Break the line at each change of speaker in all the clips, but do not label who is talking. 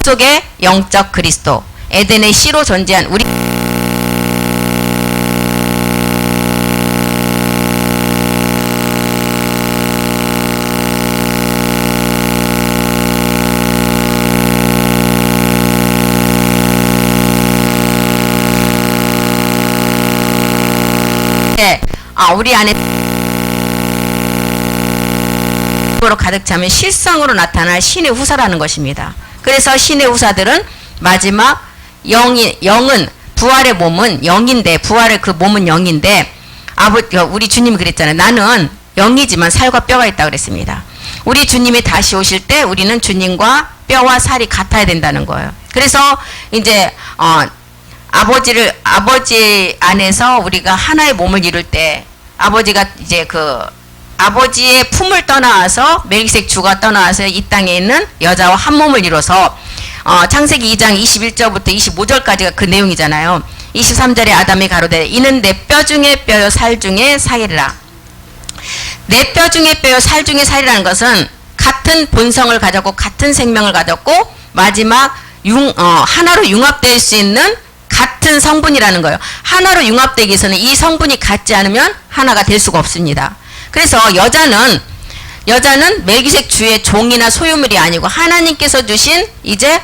속의 영적 그리스도, 에덴의 씨로 존재한 우리 우리 안에 으로 가득 차면 실상으로 나타날 신의 후사라는 것입니다. 그래서 신의 후사들은 마지막 영은 부활의 몸은 영인데, 부활의 그 몸은 영인데, 우리 주님이 그랬잖아요. 나는 영이지만 살과 뼈가 있다 그랬습니다. 우리 주님이 다시 오실 때 우리는 주님과 뼈와 살이 같아야 된다는 거예요. 그래서 이제 아버지 안에서 우리가 하나의 몸을 이룰 때, 아버지가 이제 그 아버지의 품을 떠나와서 멜기세덱 주가 떠나와서 이 땅에 있는 여자와 한 몸을 이뤄서 창세기 2장 21절부터 25절까지가 그 내용이잖아요. 23절에 아담이 가로되 이는 내 뼈 중에 뼈요 살 중에 살이라. 내 뼈 중에 뼈요 살 중에 살이라는 것은 같은 본성을 가졌고 같은 생명을 가졌고 마지막 하나로 융합될 수 있는 같은 성분이라는 거예요. 하나로 융합되기 위해서는 이 성분이 같지 않으면 하나가 될 수가 없습니다. 그래서 여자는 멜기세덱 주의 종이나 소유물이 아니고 하나님께서 주신 이제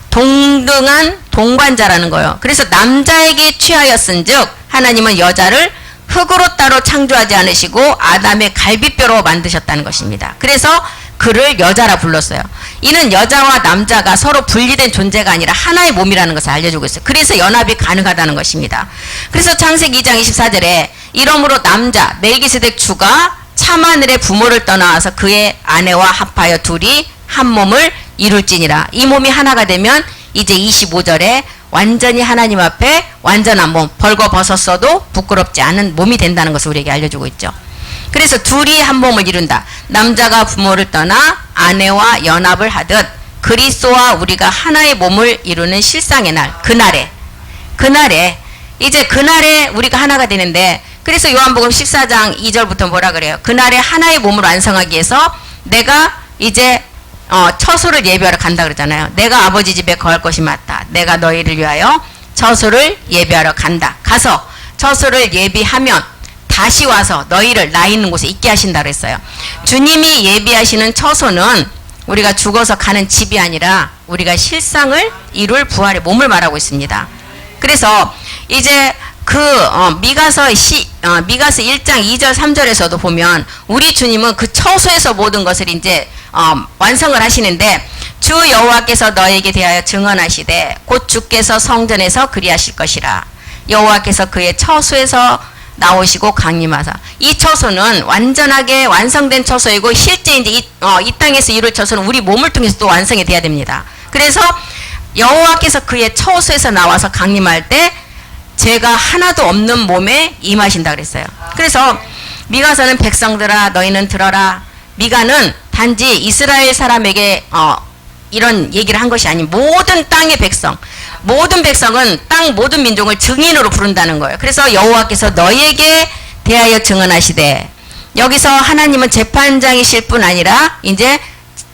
동등한 동반자라는 거예요. 그래서 남자에게 취하였은즉 하나님은 여자를 흙으로 따로 창조하지 않으시고 아담의 갈비뼈로 만드셨다는 것입니다. 그래서 그를 여자라 불렀어요. 이는 여자와 남자가 서로 분리된 존재가 아니라 하나의 몸이라는 것을 알려주고 있어요. 그래서 연합이 가능하다는 것입니다. 그래서 창세기 2장 24절에 이러므로 남자 멜기세덱 주가 참하늘의 부모를 떠나와서 그의 아내와 합하여 둘이 한 몸을 이룰지니라. 이 몸이 하나가 되면 이제 25절에 완전히 하나님 앞에 완전한 몸, 벌거벗었어도 부끄럽지 않은 몸이 된다는 것을 우리에게 알려주고 있죠. 그래서 둘이 한 몸을 이룬다. 남자가 부모를 떠나 아내와 연합을 하듯 그리스도와 우리가 하나의 몸을 이루는 실상의 날, 그날에 우리가 하나가 되는데, 그래서 요한복음 14장 2절부터 뭐라 그래요? 그날에 하나의 몸을 완성하기 위해서 내가 이제 처소를 예비하러 간다 그러잖아요. 내가 아버지 집에 거할 것이 맞다. 내가 너희를 위하여 처소를 예비하러 간다. 가서 처소를 예비하면 다시 와서 너희를 나 있는 곳에 있게 하신다 그랬어요. 주님이 예비하시는 처소는 우리가 죽어서 가는 집이 아니라 우리가 실상을 이룰 부활의 몸을 말하고 있습니다. 그래서 이제 미가서 1장 2절 3절에서도 보면 우리 주님은 그 처소에서 모든 것을 이제 완성을 하시는데, 주 여호와께서 너에게 대하여 증언하시되 곧 주께서 성전에서 그리하실 것이라. 여호와께서 그의 처소에서 나오시고 강림하사. 이 처소는 완전하게 완성된 처소이고 실제 이제 이 땅에서 이룰 처소는 우리 몸을 통해서 또 완성이 돼야 됩니다. 그래서 여호와께서 그의 처소에서 나와서 강림할 때 죄가 하나도 없는 몸에 임하신다 그랬어요. 그래서 미가서는 백성들아 너희는 들어라. 미가는 단지 이스라엘 사람에게 이런 얘기를 한 것이 아닌 모든 땅의 백성, 모든 백성은 땅 모든 민족을 증인으로 부른다는 거예요. 그래서 여호와께서 너희에게 대하여 증언하시되, 여기서 하나님은 재판장이실 뿐 아니라 이제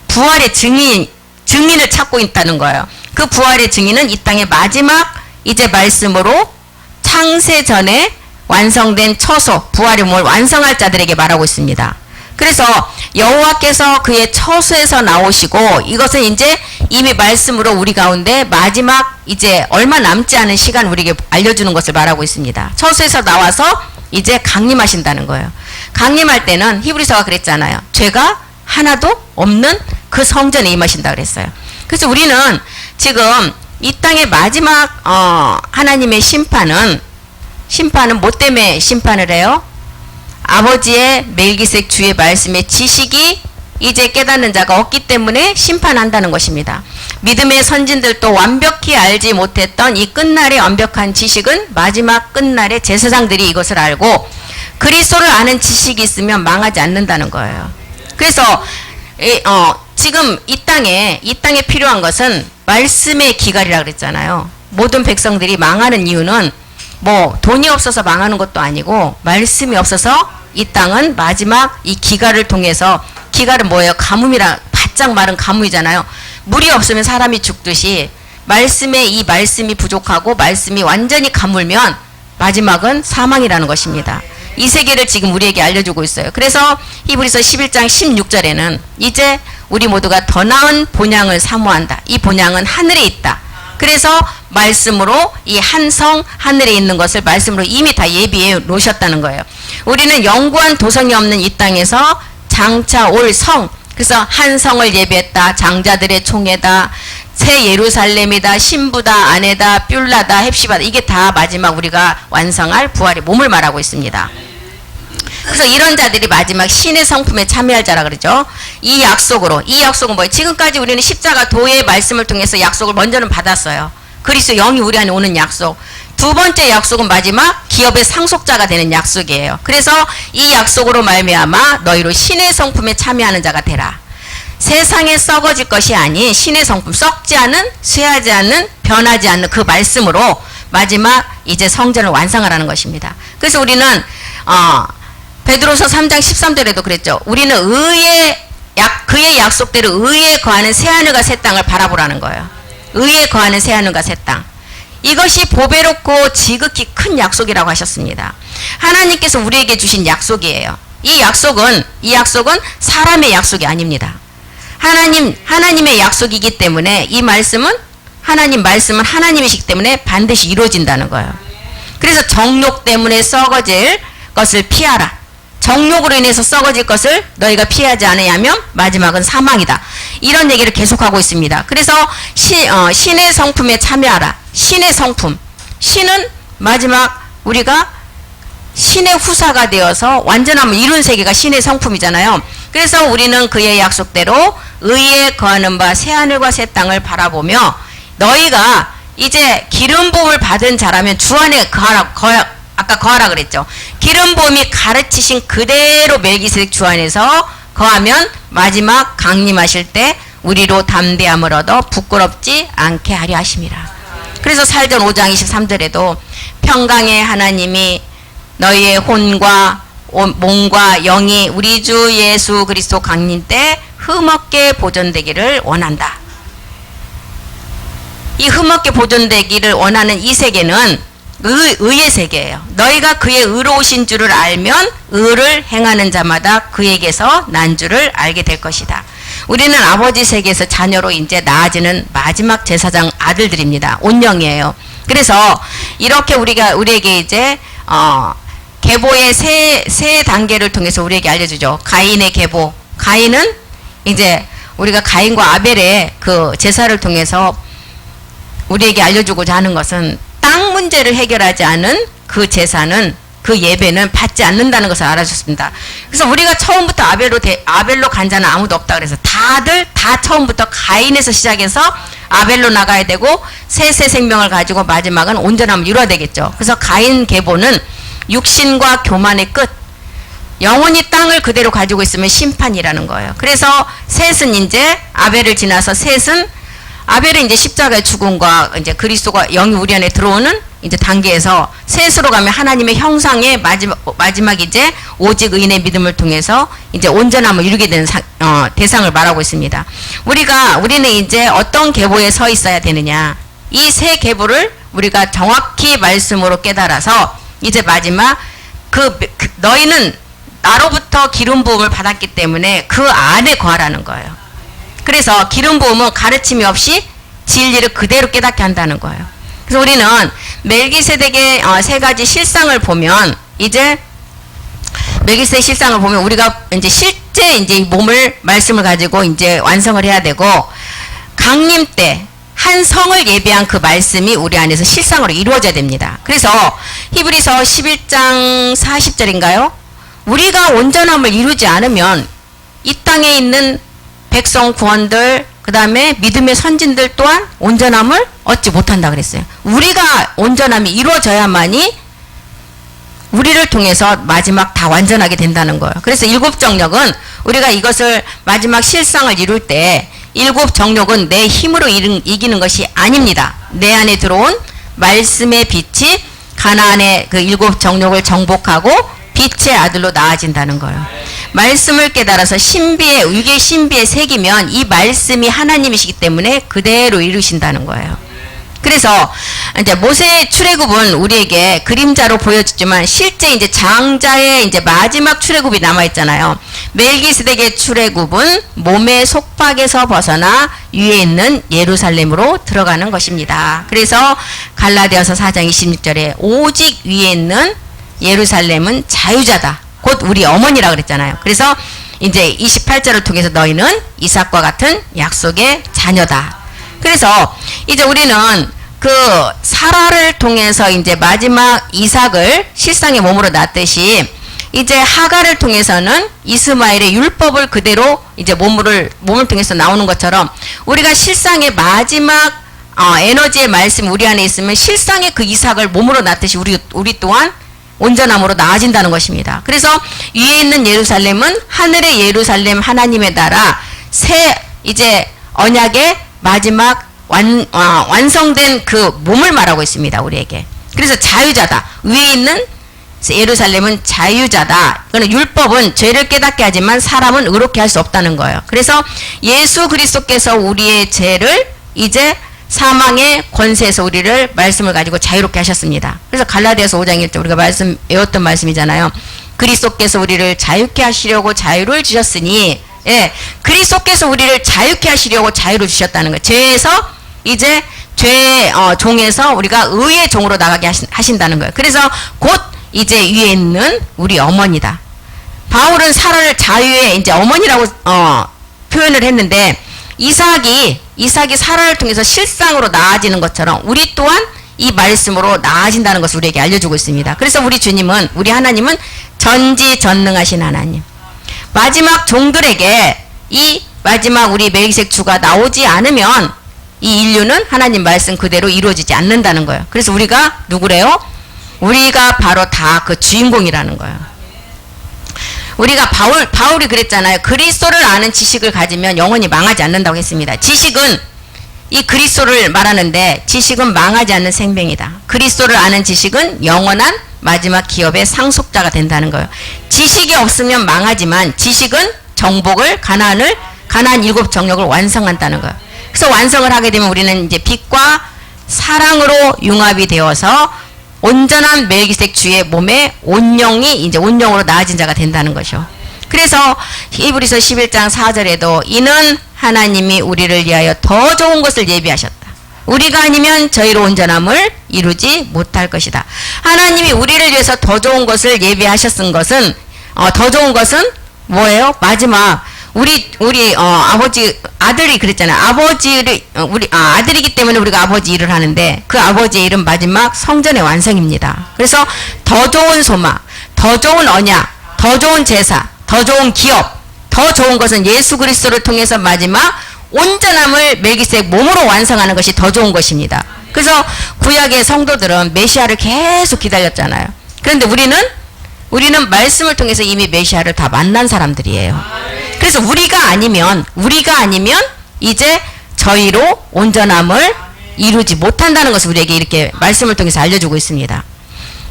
부활의 증인을 찾고 있다는 거예요. 그 부활의 증인은 이 땅의 마지막 이제 말씀으로 창세 전에 완성된 처소, 부활의 몸을 완성할 자들에게 말하고 있습니다. 그래서 여호와께서 그의 처소에서 나오시고, 이것은 이제 이미 말씀으로 우리 가운데 마지막 이제 얼마 남지 않은 시간 우리에게 알려주는 것을 말하고 있습니다. 처소에서 나와서 이제 강림하신다는 거예요. 강림할 때는 히브리서가 그랬잖아요. 죄가 하나도 없는 그 성전에 임하신다 그랬어요. 그래서 우리는 지금 이 땅의 마지막 하나님의 심판은 뭐 때문에 심판을 해요? 아버지의 멜기세덱 주의 말씀의 지식이 이제 깨닫는 자가 없기 때문에 심판한다는 것입니다. 믿음의 선진들도 완벽히 알지 못했던 이 끝날의 완벽한 지식은 마지막 끝날의 제사장들이 이것을 알고 그리스도를 아는 지식이 있으면 망하지 않는다는 거예요. 그래서 지금 이 땅에 필요한 것은 말씀의 기갈이라고 그랬잖아요. 모든 백성들이 망하는 이유는 뭐 돈이 없어서 망하는 것도 아니고 말씀이 없어서 이 땅은 마지막 이 기갈을 통해서, 기갈은 뭐예요? 가뭄이라 바짝 마른 가뭄이잖아요. 물이 없으면 사람이 죽듯이 말씀에 이 말씀이 부족하고 말씀이 완전히 가물면 마지막은 사망이라는 것입니다. 이 세계를 지금 우리에게 알려주고 있어요. 그래서 히브리서 11장 16절에는 이제 우리 모두가 더 나은 본향을 사모한다. 이 본향은 하늘에 있다. 그래서 말씀으로 이 한성 하늘에 있는 것을 말씀으로 이미 다 예비해 놓으셨다는 거예요. 우리는 영구한 도성이 없는 이 땅에서 장차 올 성, 그래서 한 성을 예비했다. 장자들의 총회다. 새 예루살렘이다. 신부다. 아내다. 뷸라다. 헵시바다. 이게 다 마지막 우리가 완성할 부활의 몸을 말하고 있습니다. 그래서 이런 자들이 마지막 신의 성품에 참여할 자라 그러죠. 이 약속으로, 이 약속은 뭐예요? 지금까지 우리는 십자가 도의 말씀을 통해서 약속을 먼저는 받았어요. 그리스도 영이 우리 안에 오는 약속. 두 번째 약속은 마지막 기업의 상속자가 되는 약속이에요. 그래서 이 약속으로 말미암아 너희로 신의 성품에 참여하는 자가 되라. 세상에 썩어질 것이 아닌 신의 성품, 썩지 않은, 쇠하지 않는, 변하지 않는 그 말씀으로 마지막 이제 성전을 완성하라는 것입니다. 그래서 우리는 베드로서 3장 13절에도 그랬죠. 우리는 그의 약속대로 의에 거하는 새하늘과 새 땅을 바라보라는 거예요. 의에 거하는 새하늘과 새 땅. 이것이 보배롭고 지극히 큰 약속이라고 하셨습니다. 하나님께서 우리에게 주신 약속이에요. 이 약속은 사람의 약속이 아닙니다. 하나님의 약속이기 때문에 이 말씀은 말씀은 하나님이시기 때문에 반드시 이루어진다는 거예요. 그래서 정욕 때문에 썩어질 것을 피하라. 정욕으로 인해서 썩어질 것을 너희가 피하지 않으면 마지막은 사망이다. 이런 얘기를 계속하고 있습니다. 그래서 신의 성품에 참여하라. 신의 성품. 신은 마지막 우리가 신의 후사가 되어서 완전함을 이룬 세계가 신의 성품이잖아요. 그래서 우리는 그의 약속대로 의에 거하는 바 새하늘과 새 땅을 바라보며 너희가 이제 기름 부음을 받은 자라면 주 안에 아까 거하라 그랬죠. 기름 부음이 가르치신 그대로 멜기세덱 주 안에서 거하면 마지막 강림하실 때 우리로 담대함을 얻어 부끄럽지 않게 하려 하심이라. 그래서 살전 5장 23절에도 평강의 하나님이 너희의 혼과 몸과 영이 우리 주 예수 그리스도 강림 때 흠없게 보존되기를 원한다. 이 흠없게 보존되기를 원하는 이 세계는 의의 세계예요. 너희가 그의 의로우신 줄을 알면 의를 행하는 자마다 그에게서 난 줄을 알게 될 것이다. 우리는 아버지 세계에서 자녀로 이제 나아지는 마지막 제사장 아들들입니다. 온영이에요. 그래서 이렇게 우리에게 이제 계보의 세 단계를 통해서 우리에게 알려주죠. 가인의 계보. 가인은 이제 우리가 가인과 아벨의 그 제사를 통해서 우리에게 알려주고자 하는 것은 땅 문제를 해결하지 않은 그 제사는 그 예배는 받지 않는다는 것을 알아줬습니다. 그래서 우리가 처음부터 아벨로 간 자는 아무도 없다 그래서 다들 다 처음부터 가인에서 시작해서 아벨로 나가야 되고 새 생명을 가지고 마지막은 온전함을 이루어야 되겠죠. 그래서 가인 계보는 육신과 교만의 끝, 영원히 땅을 그대로 가지고 있으면 심판이라는 거예요. 그래서 셋은 이제 아벨을 지나서 아벨은 이제 십자가의 죽음과 이제 그리스도가 영이 우리 안에 들어오는 이제 단계에서 셋으로 가면 하나님의 형상의 마지막 이제 오직 의인의 믿음을 통해서 이제 온전함을 이루게 되는 대상을 말하고 있습니다. 우리는 이제 어떤 계보에 서 있어야 되느냐? 이 세 계보를 우리가 정확히 말씀으로 깨달아서 이제 마지막 너희는 나로부터 기름 부음을 받았기 때문에 그 안에 거하라는 거예요. 그래서 기름 부음은 가르침이 없이 진리를 그대로 깨닫게 한다는 거예요. 그래서 우리는 멜기세덱의 세 가지 실상을 보면 이제 멜기세덱 실상을 보면 우리가 이제 실제 이제 이 말씀을 가지고 이제 완성을 해야 되고 강림 때 한 성을 예비한 그 말씀이 우리 안에서 실상으로 이루어져야 됩니다. 그래서 히브리서 11장 40절인가요? 우리가 온전함을 이루지 않으면 이 땅에 있는 백성 구원들 그 다음에 믿음의 선진들 또한 온전함을 얻지 못한다 그랬어요. 우리가 온전함이 이루어져야만이 우리를 통해서 마지막 다 완전하게 된다는 거예요. 그래서 일곱 정력은 우리가 이것을 마지막 실상을 이룰 때 일곱 정력은 내 힘으로 이기는 것이 아닙니다. 내 안에 들어온 말씀의 빛이 가나안의 그 일곱 정력을 정복하고 빛의 아들로 나아진다는 거예요. 말씀을 깨달아서 신비에 위계 신비에 새기면 이 말씀이 하나님이시기 때문에 그대로 이루신다는 거예요. 그래서 이제 모세의 출애굽은 우리에게 그림자로 보여주지만 실제 이제 장자의 이제 마지막 출애굽이 남아 있잖아요. 멜기세덱의 출애굽은 몸의 속박에서 벗어나 위에 있는 예루살렘으로 들어가는 것입니다. 그래서 갈라디아서 4장 26절에 오직 위에 있는 예루살렘은 자유자다. 곧 우리 어머니라 그랬잖아요. 그래서 이제 28절을 통해서 너희는 이삭과 같은 약속의 자녀다. 그래서 이제 우리는 그 사라를 통해서 이제 마지막 이삭을 실상의 몸으로 낳듯이 이제 하가를 통해서는 이스마엘의 율법을 그대로 이제 몸을 통해서 나오는 것처럼 우리가 실상의 마지막 에너지의 말씀 우리 안에 있으면 실상의 그 이삭을 몸으로 낳듯이 우리 또한 온전함으로 나아진다는 것입니다. 그래서 위에 있는 예루살렘은 하늘의 예루살렘 하나님의 나라 새 이제 언약의 마지막 완성된 그 몸을 말하고 있습니다. 우리에게. 그래서 자유자다. 위에 있는 예루살렘은 자유자다. 그러니까 율법은 죄를 깨닫게 하지만 사람은 의롭게 할 수 없다는 거예요. 그래서 예수 그리스도께서 우리의 죄를 이제 사망의 권세에서 우리를 말씀을 가지고 자유롭게 하셨습니다. 그래서 갈라디아서 5장 1절 우리가 외웠던 말씀이잖아요. 그리스도께서 우리를 자유케 하시려고 자유를 주셨으니 예, 그리스도께서 우리를 자유케 하시려고 자유를 주셨다는 거예요. 죄에서 이제 죄의 종에서 우리가 의의 종으로 나가게 하신다는 거예요. 그래서 곧 이제 위에 있는 우리 어머니다. 바울은 사라를 자유의 이제 어머니라고 표현을 했는데 이삭이 사라를 통해서 실상으로 나아지는 것처럼 우리 또한 이 말씀으로 나아진다는 것을 우리에게 알려주고 있습니다. 그래서 우리 주님은 우리 하나님은 전지전능하신 하나님. 마지막 종들에게 이 마지막 우리 멜기세덱 주가 나오지 않으면 이 인류는 하나님 말씀 그대로 이루어지지 않는다는 거예요. 그래서 우리가 누구래요? 우리가 바로 다 그 주인공이라는 거예요. 우리가 바울이 그랬잖아요. 그리스도를 아는 지식을 가지면 영원히 망하지 않는다고 했습니다. 지식은 이 그리스도를 말하는데 지식은 망하지 않는 생명이다. 그리스도를 아는 지식은 영원한 마지막 기업의 상속자가 된다는 거예요. 지식이 없으면 망하지만 지식은 정복을 가나안 7 정욕을 완성한다는 거예요. 그래서 완성을 하게 되면 우리는 이제 빛과 사랑으로 융합이 되어서 온전한 멜기세덱 주의 몸에 온영이 이제 온영으로 나아진 자가 된다는 것이요. 그래서 히브리서 11장 4절에도 이는 하나님이 우리를 위하여 더 좋은 것을 예비하셨다. 우리가 아니면 저희로 온전함을 이루지 못할 것이다. 하나님이 우리를 위해서 더 좋은 것을 예비하셨은 것은 더 좋은 것은 뭐예요? 마지막 우리 아들이 그랬잖아요. 아들이기 때문에 우리가 아버지 일을 하는데 그 아버지의 일은 마지막 성전의 완성입니다. 그래서 더 좋은 소망, 더 좋은 언약, 더 좋은 제사, 더 좋은 기업, 더 좋은 것은 예수 그리스도를 통해서 마지막 온전함을 멜기세덱 몸으로 완성하는 것이 더 좋은 것입니다. 그래서 구약의 성도들은 메시아를 계속 기다렸잖아요. 그런데 우리는 말씀을 통해서 이미 메시아를 다 만난 사람들이에요. 그래서 우리가 아니면 이제 저희로 온전함을 이루지 못한다는 것을 우리에게 이렇게 말씀을 통해서 알려주고 있습니다.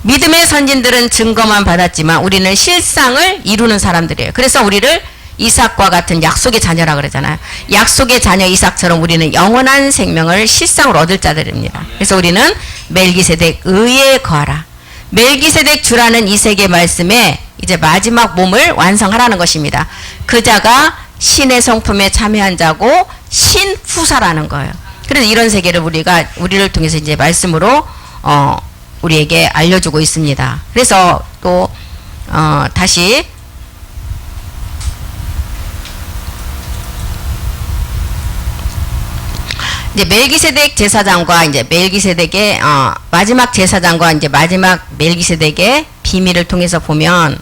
믿음의 선진들은 증거만 받았지만 우리는 실상을 이루는 사람들이에요. 그래서 우리를 이삭과 같은 약속의 자녀라 그러잖아요. 약속의 자녀 이삭처럼 우리는 영원한 생명을 실상으로 얻을 자들입니다. 그래서 우리는 멜기세덱 의에 거하라. 멜기세덱 주라는 이 세계 말씀에 이제 마지막 몸을 완성하라는 것입니다. 그 자가 신의 성품에 참여한 자고 신후사라는 거예요. 그래서 이런 세계를 우리를 통해서 이제 말씀으로 우리에게 알려주고 있습니다. 그래서 또 다시 이제 멜기세덱 제사장과 이제 멜기세덱의 마지막 제사장과 이제 마지막 멜기세덱의 비밀을 통해서 보면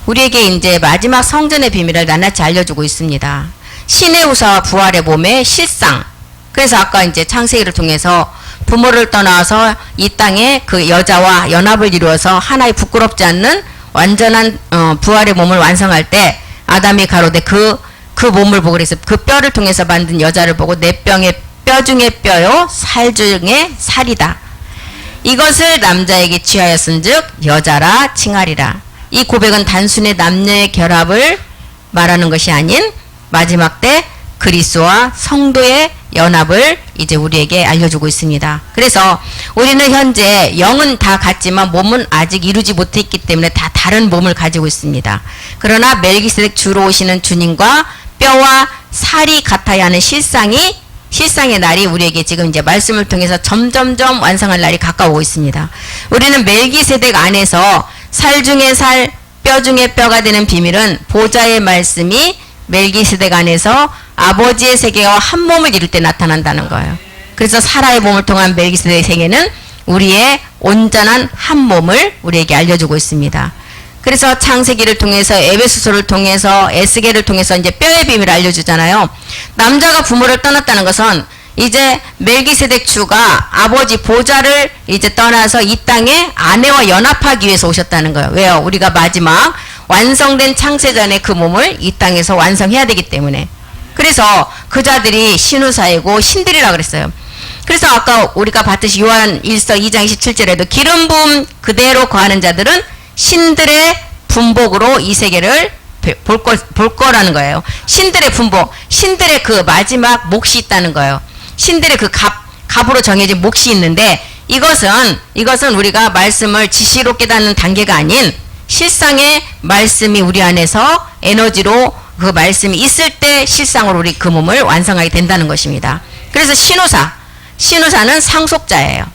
우리에게 이제 마지막 성전의 비밀을 낱낱이 알려주고 있습니다. 신의 후사와 부활의 몸의 실상. 그래서 아까 이제 창세기를 통해서 부모를 떠나서 이 땅에 그 여자와 연합을 이루어서 하나의 부끄럽지 않는 완전한 부활의 몸을 완성할 때 아담이 가로되 그 몸을 보고 그래서 그 뼈를 통해서 만든 여자를 보고 내 뼈 중에 뼈요 살 중에 살이다. 이것을 남자에게 취하였은즉 여자라 칭하리라. 이 고백은 단순히 남녀의 결합을 말하는 것이 아닌 마지막 때 그리스도와 성도의 연합을 이제 우리에게 알려주고 있습니다. 그래서 우리는 현재 영은 다 같지만 몸은 아직 이루지 못했기 때문에 다 다른 몸을 가지고 있습니다. 그러나 멜기세덱 주로 오시는 주님과 뼈와 살이 같아야 하는 실상의 날이 우리에게 지금 이제 말씀을 통해서 점점점 완성할 날이 가까우고 있습니다. 우리는 멜기세덱 안에서 살 중에 살, 뼈 중에 뼈가 되는 비밀은 보좌의 말씀이 멜기세덱 안에서 아버지의 세계와 한 몸을 이룰 때 나타난다는 거예요. 그래서 사라의 몸을 통한 멜기세덱의 세계는 우리의 온전한 한 몸을 우리에게 알려주고 있습니다. 그래서 창세기를 통해서 에베소서를 통해서 에스겔을 통해서 이제 뼈의 비밀을 알려주잖아요. 남자가 부모를 떠났다는 것은 이제 멜기세덱 주가 아버지 보좌를 이제 떠나서 이 땅에 아내와 연합하기 위해서 오셨다는 거예요. 왜요? 우리가 마지막 완성된 창세전에 그 몸을 이 땅에서 완성해야 되기 때문에. 그래서 그 자들이 신우사이고 신들이라 그랬어요. 그래서 아까 우리가 봤듯이 요한 1서 2장 27절에도 기름 부음 그대로 거하는 자들은 신들의 분복으로 이 세계를 볼 거라는 거예요. 신들의 분복, 신들의 그 마지막 몫이 있다는 거예요. 신들의 그 갑으로 정해진 몫이 있는데 이것은 우리가 말씀을 지시로 깨닫는 단계가 아닌 실상의 말씀이 우리 안에서 에너지로 그 말씀이 있을 때 실상으로 우리 그 몸을 완성하게 된다는 것입니다. 그래서 신우사는 상속자예요.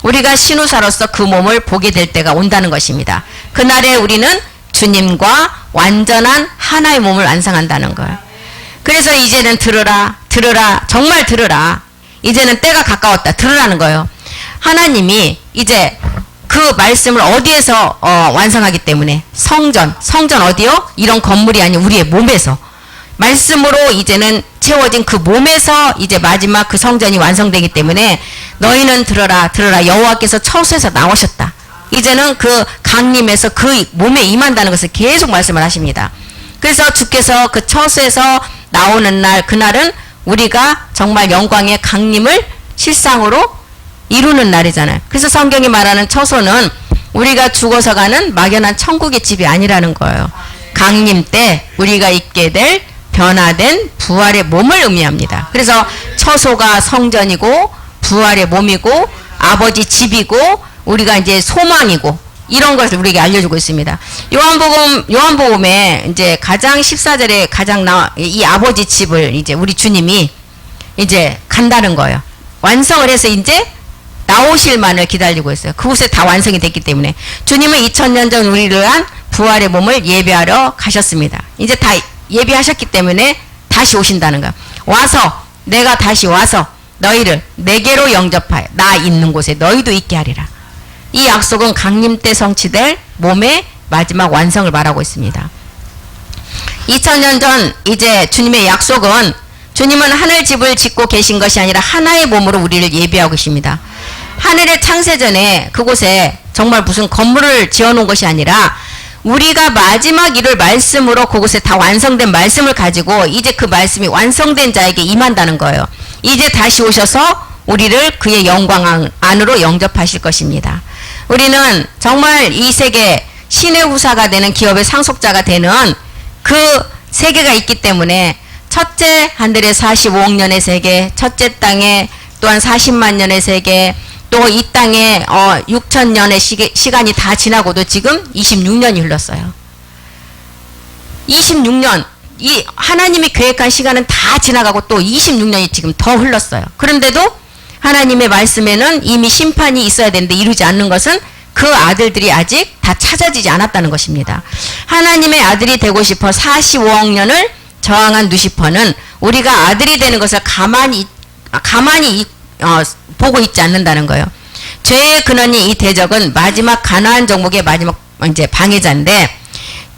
우리가 신우사로서 그 몸을 보게 될 때가 온다는 것입니다. 그날에 우리는 주님과 완전한 하나의 몸을 완성한다는 거예요. 그래서 이제는 들으라, 정말 들으라. 이제는 때가 가까웠다. 들으라는 거예요. 하나님이 이제 그 말씀을 어디에서 완성하기 때문에 성전 어디요? 이런 건물이 아닌 우리의 몸에서 말씀으로 이제는 채워진 그 몸에서 이제 마지막 그 성전이 완성되기 때문에 너희는 들어라 여호와께서 처소에서 나오셨다. 이제는 그 강림에서 그 몸에 임한다는 것을 계속 말씀을 하십니다. 그래서 주께서 그 처소에서 나오는 날 그날은 우리가 정말 영광의 강림을 실상으로 이루는 날이잖아요. 그래서 성경이 말하는 처소는 우리가 죽어서 가는 막연한 천국의 집이 아니라는 거예요. 강림 때 우리가 있게 될 변화된 부활의 몸을 의미합니다. 그래서 처소가 성전이고 부활의 몸이고 아버지 집이고 우리가 이제 소망이고 이런 것을 우리에게 알려주고 있습니다. 요한복음에 이제 가장 14절에 이 아버지 집을 이제 우리 주님이 이제 간다는 거예요. 완성을 해서 이제 나오실 만을 기다리고 있어요. 그곳에 다 완성이 됐기 때문에 주님은 2000년 전 우리를 위한 부활의 몸을 예배하러 가셨습니다. 이제 다 예비하셨기 때문에 다시 오신다는 거야. 내가 다시 와서 너희를 내게로 영접하여 나 있는 곳에 너희도 있게 하리라. 이 약속은 강림 때 성취될 몸의 마지막 완성을 말하고 있습니다. 2000년 전 이제 주님의 약속은 주님은 하늘 집을 짓고 계신 것이 아니라 하나의 몸으로 우리를 예비하고 계십니다. 하늘의 창세전에 그곳에 정말 무슨 건물을 지어놓은 것이 아니라 우리가 마지막 일을 말씀으로 그곳에 다 완성된 말씀을 가지고 이제 그 말씀이 완성된 자에게 임한다는 거예요. 이제 다시 오셔서 우리를 그의 영광 안으로 영접하실 것입니다. 우리는 정말 이 세계 신의 후사가 되는 기업의 상속자가 되는 그 세계가 있기 때문에 첫째 하늘의 45억 년의 세계, 첫째 땅에 또한 40만 년의 세계, 또 이 땅에 6,000년의 시간이 다 지나고도 지금 26년이 흘렀어요. 26년, 이 하나님이 계획한 시간은 다 지나가고 또 26년이 지금 더 흘렀어요. 그런데도 하나님의 말씀에는 이미 심판이 있어야 되는데 이루지 않는 것은 그 아들들이 아직 다 찾아지지 않았다는 것입니다. 하나님의 아들이 되고 싶어 45억 년을 저항한 누시퍼는 우리가 아들이 되는 것을 가만히 보고 있지 않는다는 거예요. 죄의 근원이 이 대적은 마지막 가나안 정복의 마지막 이제 방해자인데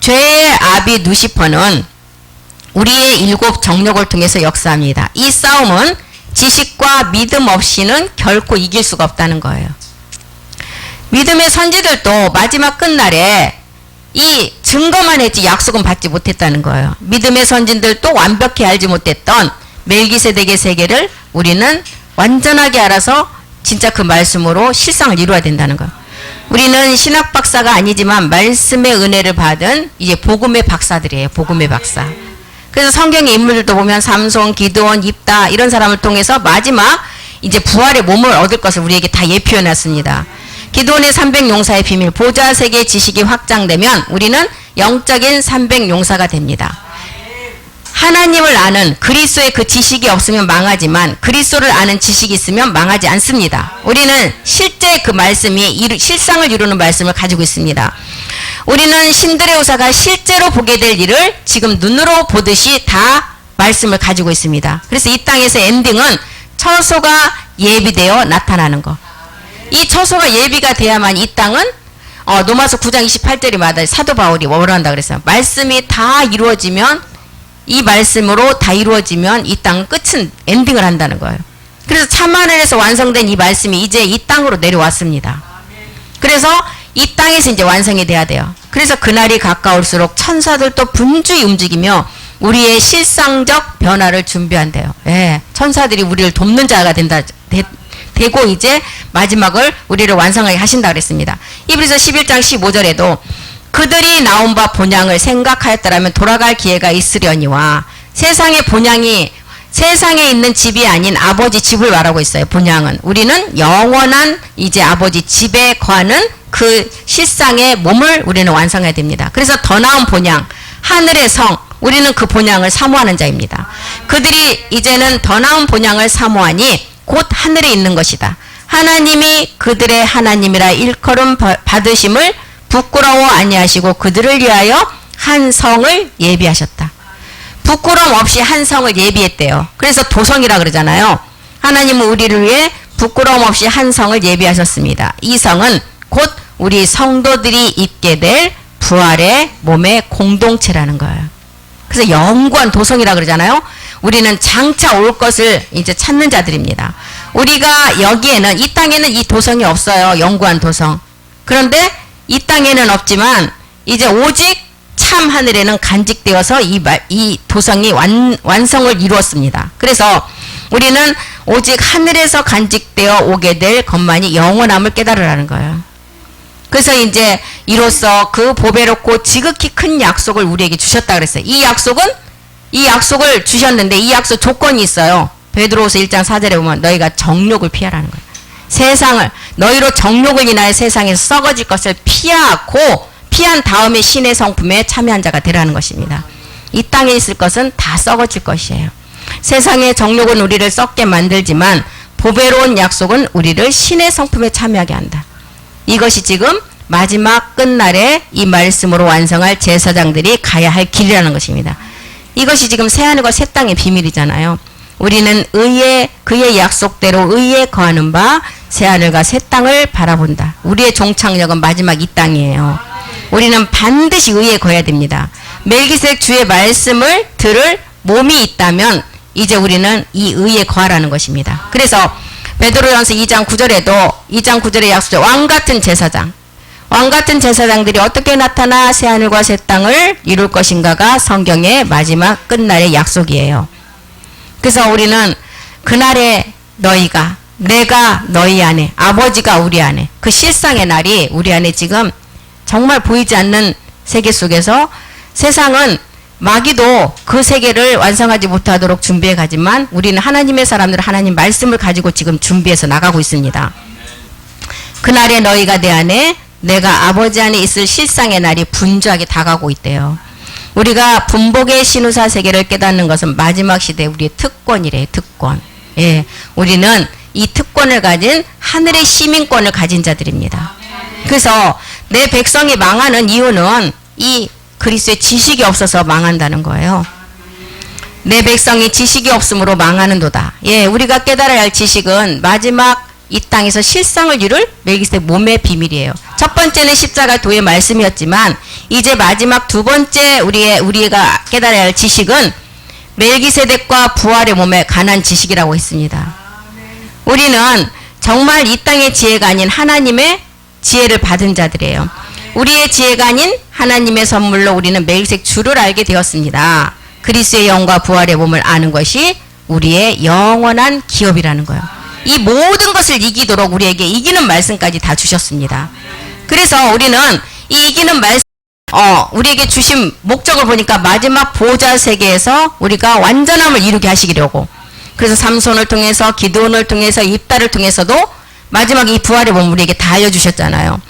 죄의 아비 누시퍼는 우리의 7 정력을 통해서 역사합니다. 이 싸움은 지식과 믿음 없이는 결코 이길 수가 없다는 거예요. 믿음의 선지들도 마지막 끝날에 이 증거만 했지 약속은 받지 못했다는 거예요. 믿음의 선진들도 완벽히 알지 못했던 멜기세덱의 세계를 우리는 완전하게 알아서 진짜 그 말씀으로 실상을 이루어야 된다는 거예요. 우리는 신학 박사가 아니지만 말씀의 은혜를 받은 이제 복음의 박사들이에요. 복음의 박사. 그래서 성경의 인물들도 보면 삼손, 기드온, 입다 이런 사람을 통해서 마지막 이제 부활의 몸을 얻을 것을 우리에게 다 예표해 놨습니다. 기드온의 300용사의 비밀, 보좌 세계 지식이 확장되면 우리는 영적인 300용사가 됩니다. 하나님을 아는 그리스도의 그 지식이 없으면 망하지만 그리스도를 아는 지식이 있으면 망하지 않습니다. 우리는 실제 그 말씀이 실상을 이루는 말씀을 가지고 있습니다. 우리는 신들의 후사가 실제로 보게 될 일을 지금 눈으로 보듯이 다 말씀을 가지고 있습니다. 그래서 이 땅에서 엔딩은 처소가 예비되어 나타나는 것. 이 처소가 예비가 돼야만 이 땅은 로마서 9장 28절이 말하다 사도 바울이 뭐라 한다 그랬어요. 말씀이 다 이루어지면 이 말씀으로 다 이루어지면 이 땅은 끝은 엔딩을 한다는 거예요. 그래서 참하늘에서 완성된 이 말씀이 이제 이 땅으로 내려왔습니다. 그래서 이 땅에서 이제 완성이 돼야 돼요. 그래서 그날이 가까울수록 천사들도 분주히 움직이며 우리의 실상적 변화를 준비한대요. 예, 천사들이 우리를 돕는 자가 되고 이제 마지막을 우리를 완성하게 하신다 그랬습니다. 이브리서 11장 15절에도 그들이 나온 바 본향을 생각하였더라면 돌아갈 기회가 있으려니와 세상의 본향이 세상에 있는 집이 아닌 아버지 집을 말하고 있어요. 본향은 우리는 영원한 이제 아버지 집에 거하는 그 실상의 몸을 우리는 완성해야 됩니다. 그래서 더 나은 본향, 하늘의 성, 우리는 그 본향을 사모하는 자입니다. 그들이 이제는 더 나은 본향을 사모하니 곧 하늘에 있는 것이다. 하나님이 그들의 하나님이라 일컬음 받으심을 부끄러워 아니하시고 그들을 위하여 한 성을 예비하셨다. 부끄러움 없이 한 성을 예비했대요. 그래서 도성이라 그러잖아요. 하나님은 우리를 위해 부끄러움 없이 한 성을 예비하셨습니다. 이 성은 곧 우리 성도들이 입게 될 부활의 몸의 공동체라는 거예요. 그래서 영구한 도성이라 그러잖아요. 우리는 장차 올 것을 이제 찾는 자들입니다. 우리가 여기에는 이 땅에는 이 도성이 없어요. 영구한 도성. 그런데 이 땅에는 없지만 이제 오직 참 하늘에는 간직되어서 이 도성이 완성을 이루었습니다. 그래서 우리는 오직 하늘에서 간직되어 오게 될 것만이 영원함을 깨달으라는 거예요. 그래서 이제 이로써 그 보배롭고 지극히 큰 약속을 우리에게 주셨다 그랬어요. 이 약속을 주셨는데 이 약속 조건이 있어요. 베드로후서 1장 4절에 보면 너희가 정욕을 피하라는 거예요. 세상을 너희로 정욕을 인하여 세상에서 썩어질 것을 피한 다음에 신의 성품에 참여한 자가 되라는 것입니다. 이 땅에 있을 것은 다 썩어질 것이에요. 세상의 정욕은 우리를 썩게 만들지만 보배로운 약속은 우리를 신의 성품에 참여하게 한다. 이것이 지금 마지막 끝날에 이 말씀으로 완성할 제사장들이 가야 할 길이라는 것입니다. 이것이 지금 새하늘과 새 땅의 비밀이잖아요. 우리는 그의 약속대로 의에 거하는 바 새하늘과 새 땅을 바라본다. 우리의 종착역은 마지막 이 땅이에요. 우리는 반드시 의에 거해야 됩니다. 멜기세덱 주의 말씀을 들을 몸이 있다면 이제 우리는 이 의에 거하라는 것입니다. 그래서 베드로전서 2장 9절에도 2장 9절의 약속죠. 왕같은 제사장들이 어떻게 나타나 새하늘과 새 땅을 이룰 것인가가 성경의 마지막 끝날의 약속이에요. 그래서 우리는 그날에 너희가 내가 너희 안에 아버지가 우리 안에 그 실상의 날이 우리 안에 지금 정말 보이지 않는 세계 속에서 세상은 마귀도 그 세계를 완성하지 못하도록 준비해 가지만 우리는 하나님의 사람들 하나님 말씀을 가지고 지금 준비해서 나가고 있습니다. 그날에 너희가 내 안에 내가 아버지 안에 있을 실상의 날이 분주하게 다가오고 있대요. 우리가 분복의 신우사 세계를 깨닫는 것은 마지막 시대 우리의 특권이래요. 특권. 예, 우리는 이 특권을 가진 하늘의 시민권을 가진 자들입니다. 그래서 내 백성이 망하는 이유는 이 그리스도의 지식이 없어서 망한다는 거예요. 내 백성이 지식이 없으므로 망하는도다. 예, 우리가 깨달아야 할 지식은 마지막 이 땅에서 실상을 이룰 멜기세덱 몸의 비밀이에요. 첫 번째는 십자가 도의 말씀이었지만 이제 마지막 두 번째 우리가 깨달아야 할 지식은 멜기세덱과 부활의 몸에 관한 지식이라고 했습니다. 우리는 정말 이 땅의 지혜가 아닌 하나님의 지혜를 받은 자들이에요. 우리의 지혜가 아닌 하나님의 선물로 우리는 멜기세덱 주를 알게 되었습니다. 그리스도의 영과 부활의 몸을 아는 것이 우리의 영원한 기업이라는 거예요. 이 모든 것을 이기도록 우리에게 이기는 말씀까지 다 주셨습니다. 그래서 우리는 이 이기는 말씀, 우리에게 주신 목적을 보니까 마지막 보좌 세계에서 우리가 완전함을 이루게 하시려고. 그래서 삼손을 통해서, 기드온을 통해서, 입다를 통해서도 마지막 이 부활의 몸을 우리에게 다 알려주셨잖아요.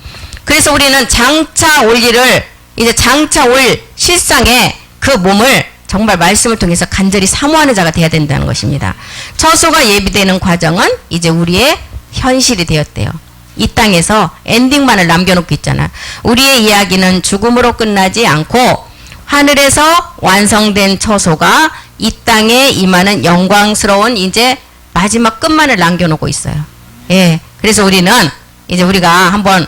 그래서 우리는 장차 올 일을, 이제 장차 올 실상에 그 몸을 정말 말씀을 통해서 간절히 사모하는 자가 되어야 된다는 것입니다. 처소가 예비되는 과정은 이제 우리의 현실이 되었대요. 이 땅에서 엔딩만을 남겨놓고 있잖아. 우리의 이야기는 죽음으로 끝나지 않고 하늘에서 완성된 처소가 이 땅에 임하는 영광스러운 이제 마지막 끝만을 남겨놓고 있어요. 예. 그래서 우리는 이제 우리가 한번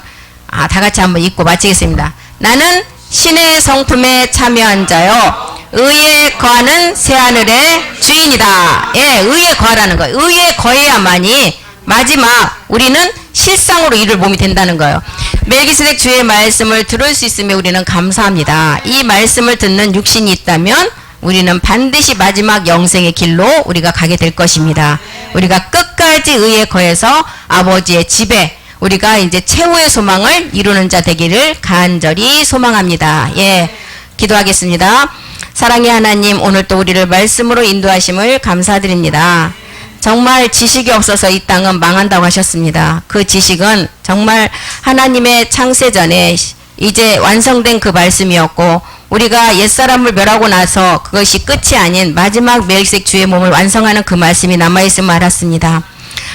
다 같이 한번 읽고 마치겠습니다. 나는 신의 성품에 참여한 자요 의에 거하는 새하늘의 주인이다. 예, 의에 거하라는 거예요. 의에 거해야만이 마지막 우리는 실상으로 이룰 몸이 된다는 거예요. 멜기세덱 주의 말씀을 들을 수 있으며 우리는 감사합니다. 이 말씀을 듣는 육신이 있다면 우리는 반드시 마지막 영생의 길로 우리가 가게 될 것입니다. 우리가 끝까지 의에 거해서 아버지의 집에 우리가 이제 최후의 소망을 이루는 자 되기를 간절히 소망합니다. 예, 기도하겠습니다. 사랑의 하나님, 오늘 또 우리를 말씀으로 인도하심을 감사드립니다. 정말 지식이 없어서 이 땅은 망한다고 하셨습니다. 그 지식은 정말 하나님의 창세 전에 이제 완성된 그 말씀이었고 우리가 옛사람을 멸하고 나서 그것이 끝이 아닌 마지막 멜기세덱 주의 몸을 완성하는 그 말씀이 남아있음을 알았습니다.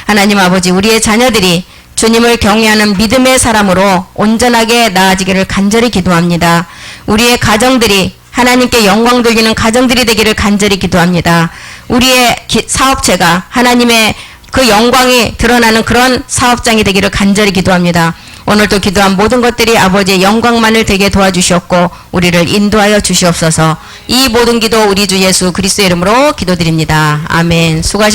하나님 아버지, 우리의 자녀들이 주님을 경외하는 믿음의 사람으로 온전하게 나아지기를 간절히 기도합니다. 우리의 가정들이 하나님께 영광 돌리는 가정들이 되기를 간절히 기도합니다. 우리의 사업체가 하나님의 그 영광이 드러나는 그런 사업장이 되기를 간절히 기도합니다. 오늘도 기도한 모든 것들이 아버지의 영광만을 되게 도와주시옵고 우리를 인도하여 주시옵소서. 이 모든 기도 우리 주 예수 그리스도의 이름으로 기도드립니다. 아멘. 수고하셨습니다.